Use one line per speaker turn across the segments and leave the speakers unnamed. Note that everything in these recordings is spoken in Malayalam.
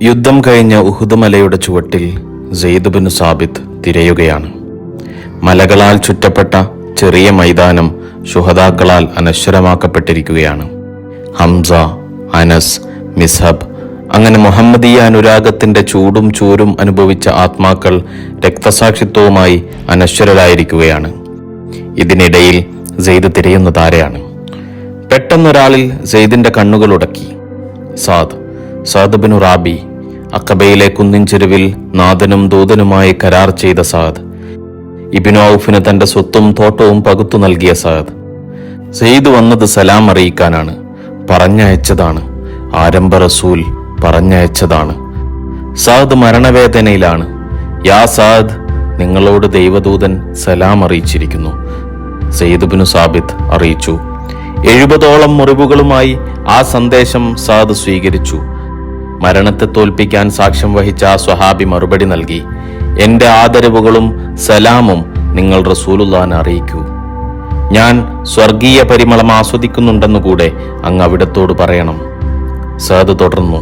യുദ്ധം കഴിഞ്ഞ ഉഹുദ് മലയുടെ ചുവട്ടിൽ സെയ്ദ് ബിൻ സാബിത്ത് തിരയുകയാണ്. മലകളാൽ ചുറ്റപ്പെട്ട ചെറിയ മൈതാനം ശുഹദാക്കളാൽ അനശ്വരമാക്കപ്പെട്ടിരിക്കുകയാണ്. ഹംസ, അനസ്, മിസ്ഹബ് അങ്ങനെ മുഹമ്മദീയ അനുരാഗത്തിന്റെ ചൂടും ചൂരും അനുഭവിച്ച ആത്മാക്കൾ രക്തസാക്ഷിത്വവുമായി അനശ്വരരായിരിക്കുകയാണ്. ഇതിനിടയിൽ സെയ്ദ് തിരയുന്നത് ആരെയാണ്? പെട്ടെന്നൊരാളിൽ സെയ്ദിന്റെ കണ്ണുകൾ ഉടക്കി. സാദ് ബിൻ റാബി, അഖബയിലെ കുന്നിൻ ചെരുവിൽ നാഥനും ദൂതനുമായി കരാർ ചെയ്ത സാദ്, ഇബ്നു ഔഫിന് തന്റെ സ്വത്തും തോട്ടവും പകുത്തു നൽകിയ സാദ്. സെയ്ദ് വന്നത് സലാം അറിയിക്കാനാണ്, പറഞ്ഞയച്ചതാണ്. ആരംഭ റസൂൽ പറഞ്ഞയച്ചതാണ്. സാദ് മരണവേദനയിലാണ്. യാ സാദ്, നിങ്ങളോട് ദൈവദൂതൻ സലാം അറിയിച്ചിരിക്കുന്നു. സെയ്ദ് ബിൻ സാബിത്ത് അറിയിച്ചു. 70ഓളം മുറിവുകളുമായി ആ സന്ദേശം സാദ് സ്വീകരിച്ചു. മരണത്തെ തോൽപ്പിക്കാൻ സാക്ഷ്യം വഹിച്ച ആ സ്വഹാബി മറുപടി നൽകി, എന്റെ ആദരവുകളും സലാമും നിങ്ങൾ റസൂലുള്ളാഹിനെ അറിയിക്കൂ. ഞാൻ സ്വർഗീയ പരിമളം ആസ്വദിക്കുന്നുണ്ടെന്നുകൂടെ അങ്ങ് അവിടത്തോട് പറയണം. സാദ് തുടർന്നു,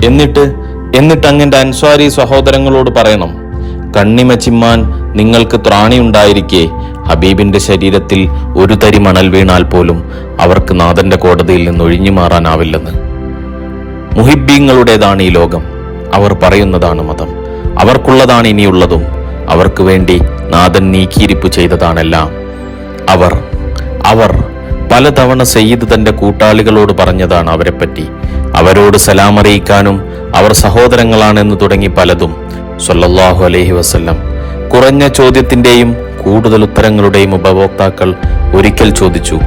എന്നിട്ട് അങ്ങന്റെ അൻസ്വാരി സഹോദരങ്ങളോട് പറയണം, കണ്ണിമ ചിമ്മാൻ നിങ്ങൾക്ക് ത്രാണിയുണ്ടായിരിക്കെ ഹബീബിന്റെ ശരീരത്തിൽ ഒരു തരി മണൽ വീണാൽ പോലും അവർക്ക് നാഥന്റെ കോടതിയിൽ നിന്ന് ഒഴിഞ്ഞു മാറാനാവില്ലെന്ന്. മുഹിബ്ബീങ്ങളുടേതാണ് ഈ ലോകം. അവർ പറയുന്നതാണ് മതം. അവർക്കുള്ളതാണ് ഇനിയുള്ളതും. അവർക്ക് വേണ്ടി നാഥൻ നീക്കിയിരിപ്പ് ചെയ്തതാണെല്ലാം. അവർ പലതവണ സയ്യിദ് തന്റെ കൂട്ടാളികളോട് പറഞ്ഞതാണ് അവരെപ്പറ്റി. അവരോട് സലാം അറിയിക്കാനും അവർ സഹോദരങ്ങളാണെന്ന് തുടങ്ങി പലതും. സ്വല്ലല്ലാഹു അലൈഹി വസല്ലം കുറഞ്ഞ ചോദ്യത്തിന്റെയും കൂടുതൽ ഉത്തരങ്ങളുടെയും ഉപഭോക്താക്കൾ ഒരിക്കൽ ചോദിച്ചു,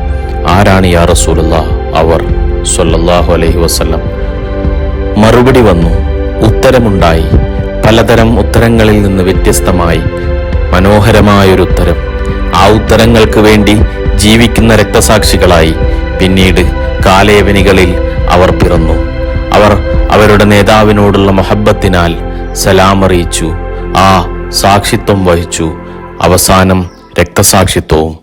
ആരാണ് യാ റസൂലുള്ളാഹ് അവർ? സ്വല്ലല്ലാഹു അലൈഹി വസല്ലം മറുപടി വന്നു, ഉത്തരമുണ്ടായി. പലതരം ഉത്തരങ്ങളിൽ നിന്ന് വ്യത്യസ്തമായി മനോഹരമായൊരു ഉത്തരം. ആ ഉത്തരങ്ങൾക്ക് വേണ്ടി ജീവിക്കുന്ന രക്തസാക്ഷികളായി പിന്നീട് കാലയവനികളിൽ അവർ പിറന്നു. അവർ അവരുടെ നേതാവിനോടുള്ള മഹബ്ബത്തിനാൽ സലാം അറിയിച്ചു. ആ സാക്ഷിത്വം വഹിച്ചു. അവസാനം രക്തസാക്ഷിത്വവും.